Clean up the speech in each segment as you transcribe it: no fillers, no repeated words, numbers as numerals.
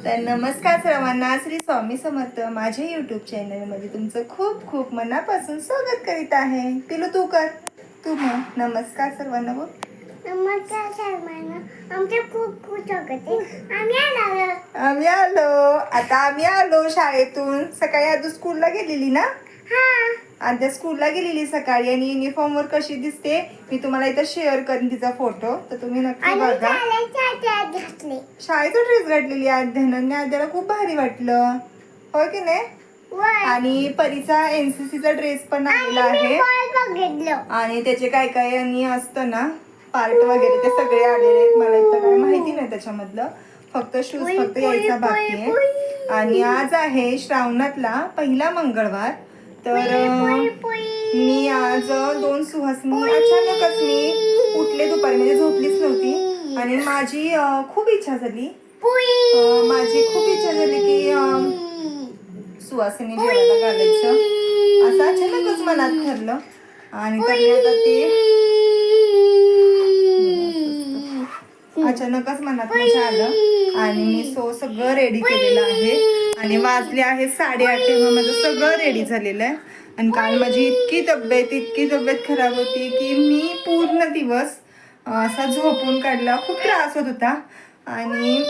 तर नमस्कार सर्वांना, श्री स्वामी समर्थ माझ्या यूट्यूब चॅनलमध्ये तुमचं खूप खूप मनापासून स्वागत करीत आहे. पिलू तू कर, तू म्हण नमस्कार सर्वांना. बोल नमस्कार सर्वांना, आमचे खूप खूप स्वागत आहे. आम्ही आलो शाळेतून. सकाळी आधी स्कूलला गेलेली ना? आद्या स्कूलला गेलेली सकाळी आणि युनिफॉर्म वर कशी दिसते मी तुम्हाला इथं शेअर करीन तिचा फोटो, तर तुम्ही नक्की बघा. शाळेचा ड्रेस घातलेली आद्यानं. आद्याला खूप भारी वाटलं, हो की नाही? आणि परीचा एनसीसीचा ड्रेस पण आलेला आहे आणि त्याचे काय काय आणि असतं ना पार्ट वगैरे ते सगळे आलेले आहेत. मला इथं काय माहिती नाही त्याच्यामधलं, फक्त शूज फक्त यायचा बाकी आहे. आणि आज आहे श्रावणातला पहिला मंगळवार. तर मी आज 2 सुहासनी अचानकच मी उठले दुपारी, म्हणजे झोपलीच नव्हती आणि माझी खूप इच्छा झाली की सुहासिनी जेवायला घालायचं असं अचानकच मनात ठरलं. आणि तर मी आता ते अचानकच मनात माझ्या आलं आणि मी सगळं रेडी केलेलं आहे आणि वाजले आहे 8:30 तेव्हा माझं सगळं रेडी झालेलं आहे. आणि काल माझी इतकी तब्येत खराब होती की मी पूर्ण दिवस असा झोपून काढला. खूप त्रास होत होता आणि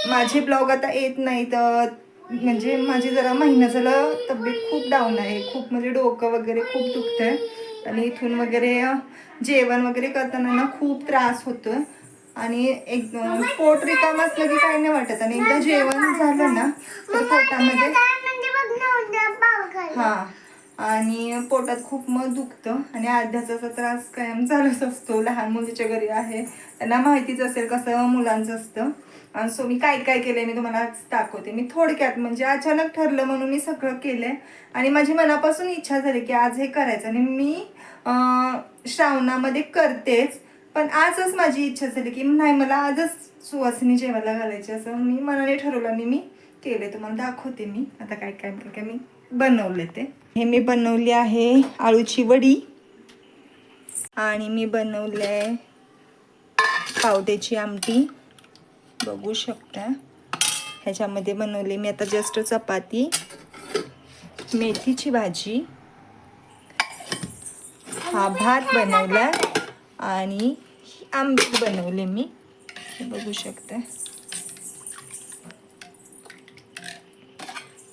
माझे ब्लॉग आता येत नाही, तर म्हणजे माझी जरा महिना झालं तब्येत खूप डाऊन आहे. खूप म्हणजे डोकं वगैरे खूप दुखतंय आणि इथून वगैरे जेवण वगैरे करताना ना खूप त्रास होतोय आणि एक पोट रिकाम असलं की काही नाही वाटत आणि एकदा जेवण झालं ना तर पोटामध्ये आणि पोटात खूप मग दुखतं आणि आध्याचा त्रास कायम चालूच असतो. लहान मुलीच्या घरी आहे, त्यांना माहितीच असेल कसं मुलांचं असतं. आणि सो मी काय काय केलंय मी तुम्हाला दाखवते. मी थोडक्यात म्हणजे अचानक ठरलं म्हणून मी सगळं केलंय आणि माझी मनापासून इच्छा झाली की आज हे करायचं आणि मी श्रावणामध्ये करतेच, पण आजच माझी इच्छा झाली की नाही मला आजच सुवासिनी जेवायला घालायची, असं मी मनाने ठरवलं आणि मी केले. तुम्हाला दाखवते मी आता काय काय काय मी बनवले ते. हे मी बनवली आहे आळूची वडी आणि मी बनवले पावट्याची आमटी, बघू शकता. ह्याच्यामध्ये बनवली मी आता जस्ट चपाती, मेथीची भाजी, हा भात बनवला आणि आमटी बनवले मी, हे बघू शकता.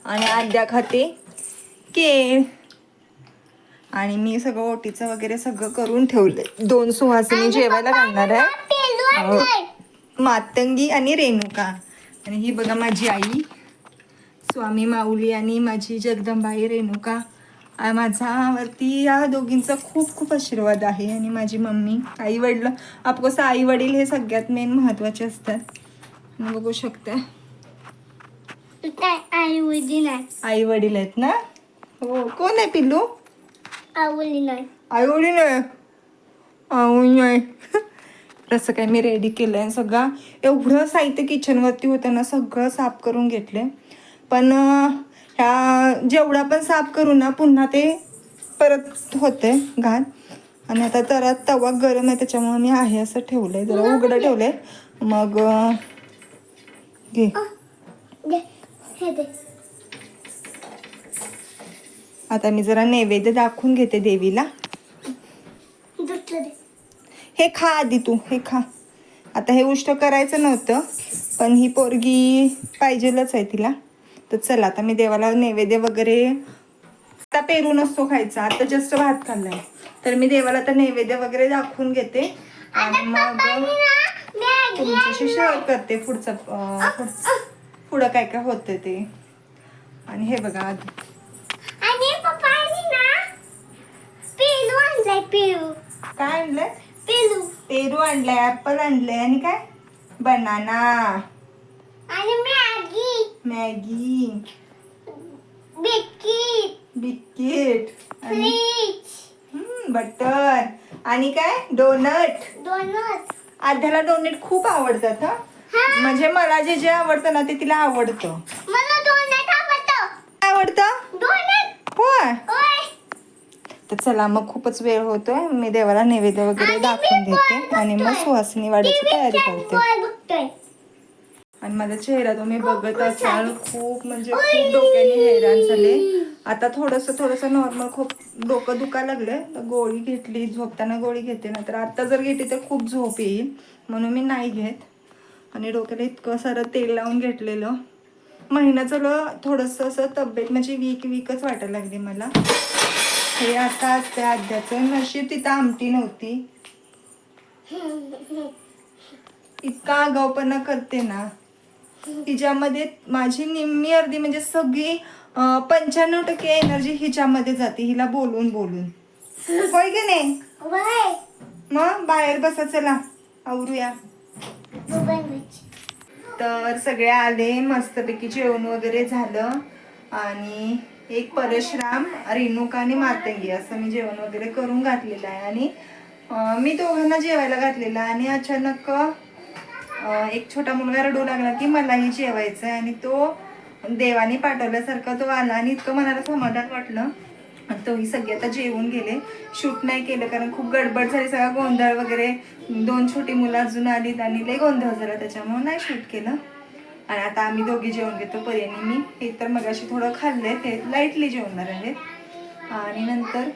आणि आद्या खाते केळ आणि मी सगळं ओटीचं वगैरे सगळं करून ठेवलंय. 2 सुहासिनी जेवायला घालणार आहे, मातंगी आणि रेणुका. आणि ही बघा माझी आई स्वामी माऊली आणि माझी जगदंबाई रेणुका. माझ्यावरती या दोघींचा खूप खूप आशीर्वाद आहे. आणि माझी मम्मी, आई वडील, ऑफकोर्स आई वडील हे सगळ्यात मेन महत्वाचे असतात. बघू शकता आई वडील आहेत ना. हो, कोण आहे पिल्लू? आई वडील नाही. तसं काय मी रेडी केलंय सगळं. एवढं साहित्य किचनवरती होतं ना, सगळं साफ करून घेतलंय. पण ह्या जेवढा पण साफ करू ना पुन्हा ते परत होते घाण. आणि आता तर तवा गरम आहे त्याच्यामुळे मी आहे असं ठेवलंय, जरा उघडं ठेवलंय. मग घे आता मी जरा नैवेद्य दाखवून घेते देवीला. हे खा आधी, तू हे खा. आता हे उष्ट करायचं नव्हतं पण ही पोरगी पाहिजेलच आहे तिला. तर चला आता मी देवाला नैवेद्य वगैरे, आता पेरू नसतो खायचा, आता जस्ट भात खाल्लाय, तर मी देवाला आता नैवेद्य वगैरे दाखवून घेते आणि मग तुमच्याशी शेअर करते पुढं काय काय होतं ते. आणि हे बघा आधी काय आणलंय? पेरू आणलंय, ऍपल आणलंय आणि काय बनाना आणि मॅगी, बिस्किट आणि बटर आणि काय डोनट. आध्याला डोनट खूप आवडतात. म्हणजे मला जे आवडतं ना ते तिला आवडतं. होय. तर चला मग खूपच वेळ होतोय, मी देवाला नैवेद्य वगैरे दाखवून देते आणि मग सुहासिनी वाढीची तयारी करते. आणि माझा चेहरा तुम्ही बघत असाल, खूप म्हणजे खूप डोक्याने हैराण झाले. आता थोडंसं नॉर्मल, खूप डोकं दुखायला लागले तर गोळी घेतली, झोपताना गोळी घेते ना, तर आता जर घेतली तर खूप झोप येईल म्हणून मी नाही घेत. आणि डोक्याला इतकं सारं तेल लावून घेतलेलं, महिना झालं थोडंसं असं तब्येत म्हणजे वीकच वाटायला लागली मला. हे आता असते आद्याचं नशीब, तिथं आमटी नव्हती. इतका आगाऊपणा करते ना, हिच्यामध्ये माझी निम्मी अर्धी म्हणजे सगळी 95% एनर्जी हिच्यामध्ये जाते, हिला बोलून बोलून. होय की नाही? मग बाहेर बसा, चला आवरूया. तर सगळे आले, मस्तपैकी जेवण वगैरे झालं आणि एक परशुराम, रेणुका आणि मातंगी असं मी जेवण वगैरे करून घातलेलं आहे. आणि मी दोघांना जेवायला घातलेलं आणि अचानक एक छोटा मुलगा रडू लागला की मलाही जेवायचं आहे. आणि तो देवाने पाठवल्यासारखा तो आला आणि इतकं मनाला समाधान वाटलं. तोही सगळे आता जेवून गेले. शूट नाही केलं कारण खूप गडबड झाली, सगळा गोंधळ वगैरे, 2 छोटी मुलं अजून आलीत आणि लय गोंधळ झाला, त्याच्यामुळे नाही शूट केलं. आणि आता आम्ही दोघी जेवण घेतो, परी आणि मी. हे तर मगाशी थोडं खाल्लंय, ते लाईटली जेवणार आहेत. आणि नंतर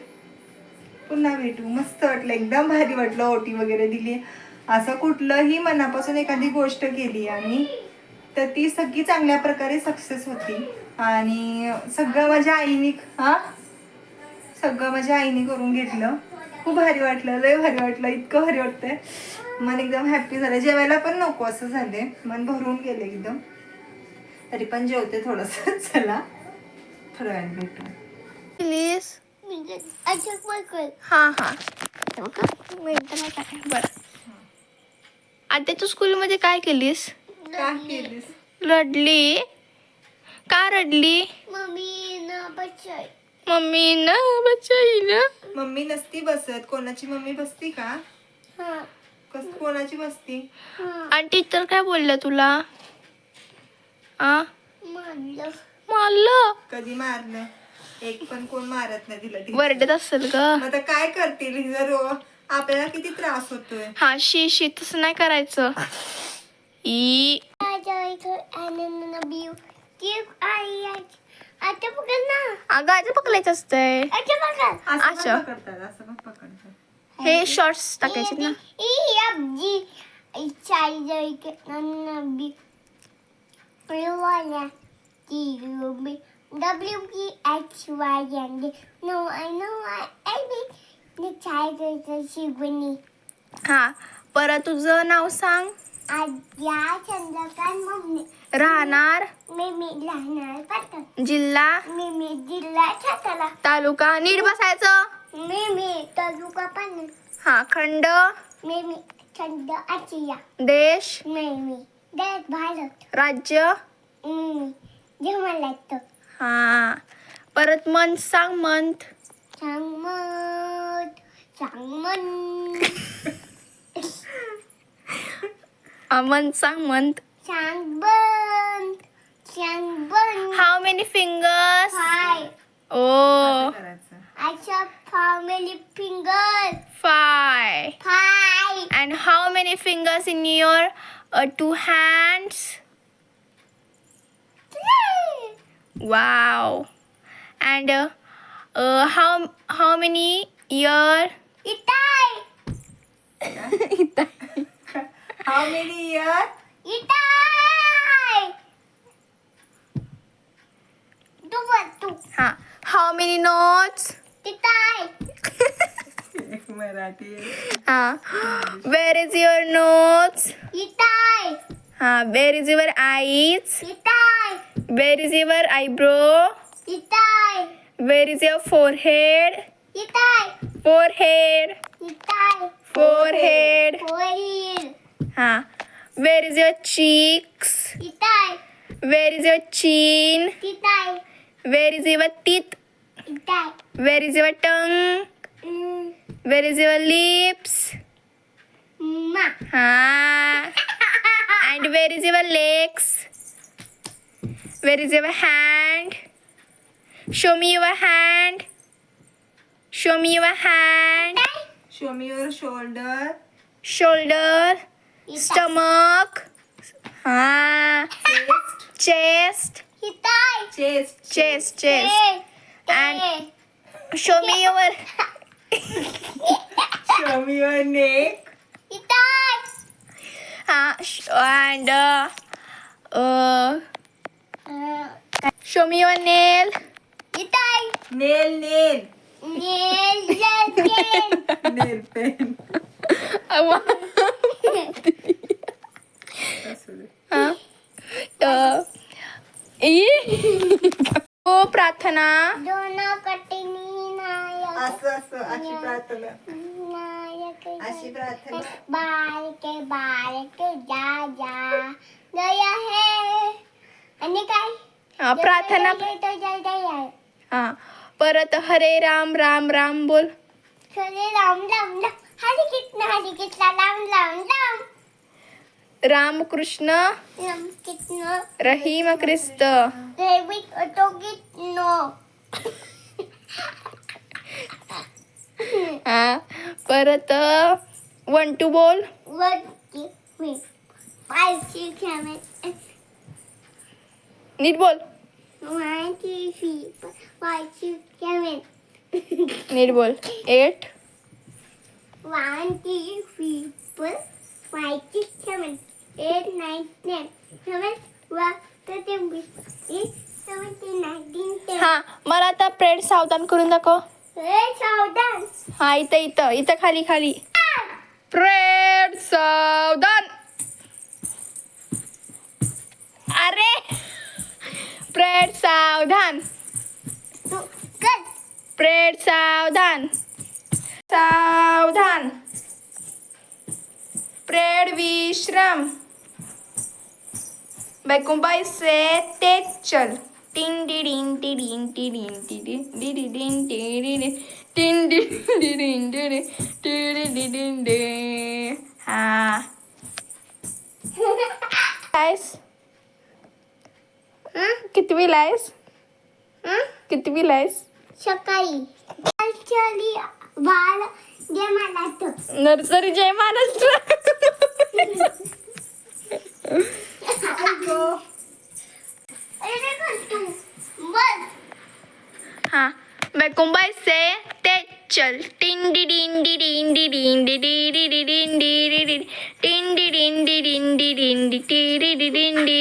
पुन्हा भेटू. मस्त वाटलं, एकदम भारी वाटलं. ओटी वगैरे दिली, असं कुठलंही मनापासून एखादी गोष्ट केली आणि तर ती सगळी चांगल्या प्रकारे सक्सेस होती. आणि सगळं माझ्या आईने करून घेतलं. खूप भारी वाटलं, लय भारी वाटलं, इतकं भारी वाटतंय, मन एकदम हॅप्पी झालं. जेवायला पण नको असं झाले, मन भरून गेले एकदम. तरी पण जेवते थोडंसं. चला थोड्या वेळाने भेटू. प्लीज. हा बरं. आता तू स्कूलमध्ये काय केलीस? रडली का? रडली मम्मी नसती बसत. कोणाची मम्मी बसती का? कोणाची बसती? आणि टीचर काय बोललं तुला? मारलं? कधी मारलं? एक पण कोण मारत नाही तिला. वरडत असेल ग. आता काय करतील जर आपल्याला किती त्रास होतोय. हा शी तसं नाही करायचं. अगं पकडायचं असतंय. हे शॉर्ट्स टाकायचे ना. हा, परत तुझं नाव सांग. आद्या चंद्रकांत मम्मी. राहणार जिल्हा सातारा. तालुका नीट बसायचं. तालुका पाणी. हा, खंड खंड आशिया. देश देश भारत. राज्य हा, परत मंथ सांग. मंथ मंथ सांग. Month how many fingers? 5. Oh, how many fingers? 5. And how many fingers in your 2 hands? 3. Wow. And how many year? Itai. How many year? Itai. Ha. How many notes? Itai. Marathi. Ha. Where is your nose? Itai. Ha. Where is your eyes? Itai. Where is your eyebrow? Itai. Where is your forehead? Itai. Forehead. Itai. Forehead. Ha. Where is your cheeks? Itai. Where is your chin? Itai. Where is your teeth? Itai. Where is your tongue? Where is your lips? Ma. Ha. And where is your legs? Where is your hand? Show me your hand. Show me your hand. Show me your shoulder. Shoulder. Stomach. हा chest हिताय chest chest chest and show me your show me your neck हिताय and show me your nail. हिताय nail nail नेल nail pen असू दे. ओ प्रार्थना दोन कटिनी नायक असं असं अशी प्रार्थना नायक अशी प्रार्थना बारके बारके जा जा जय हे आणि काय प्रार्थना जय जय जय जय हा परत हरे राम राम राम बोल. हरे राम राम राम हरे कृष्ण राम राम राम रामकृष्ण राम कृष्ण रहीम ख्रिस्त. देवी तो कृष्ण हा परत 1 2 बोल. वरती मी पायची खेळ नीट बोल. माहिती फी पायची खेळ नीट बोल. 8 1 2 3 4 5 6 7 8 9 10 11 12 13 17 19 10 हा मला आता प्रेड सावधान करून दाखव. हे सावधान हा इथं इथं इथं खाली खाली प्रेड सावधान. अरे प्रेड सावधान तू कर प्रेड सावधान सावधान. प्रेड विश्राम. बैकुंबाई से तेज चल. टिन डिडिन टिडिन टिडिन टिडिन डिडिन टिडिन टिन डिडिन डिडिन टिडिन डे. हा आहेस कितवीला आहेस कितवीला आहेस. सकाळी चली बाळ दे मला तो नर्सरी जय महाराष्ट्र. अरे कर तू बस हाँ बैकुंबाई से तेज चल. टिन डिडिन डिडिन डिडिन डिडिन डिडिन डिडिन टिन डिडिन डिडिन डिडिन डिडिन डिडिन डी.